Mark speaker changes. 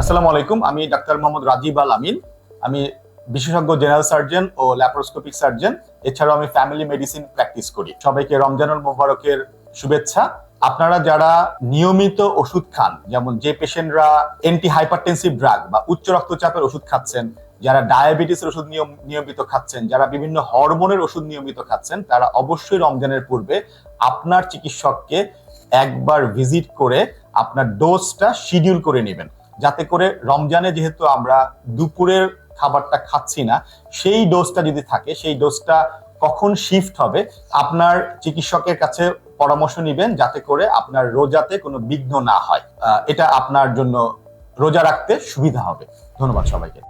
Speaker 1: আসসালামু আলাইকুম। আমি ডাক্তার মোহাম্মদ রাজীব আল আমিন। আমি বিশেষজ্ঞ জেনারেল সার্জন ও ল্যাপারোস্কোপিক সার্জন। এছাড়াও আমি ফ্যামিলি মেডিসিন প্র্যাকটিস করি। সবাইকে রমজানুল মোবারকের শুভেচ্ছা। আপনারা যারা নিয়মিত ওষুধ খান, যেমন যে পেশেন্টরা অ্যান্টি হাইপারটেনসিভ ড্রাগ বা উচ্চ রক্তচাপের ওষুধ খাচ্ছেন, যারা ডায়াবেটিসের ওষুধ নিয়মিত খাচ্ছেন, যারা বিভিন্ন হরমোনের ওষুধ নিয়মিত খাচ্ছেন, তারা অবশ্যই রমজানের পূর্বে আপনার চিকিৎসককে একবার ভিজিট করে আপনার ডোজটা শিডিউল করে নেবেন, যাতে করে রমজানে যেহেতু আমরা দুপুরের খাবারটা খাচ্ছি না, সেই ডোজটা যদি থাকে, সেই ডোজটা কখন শিফট হবে আপনার চিকিৎসকের কাছে পরামর্শ নেবেন, যাতে করে আপনার রোজাতে কোনো বিঘ্ন না হয়। এটা আপনার জন্য রোজা রাখতে সুবিধা হবে। ধন্যবাদ সবাইকে।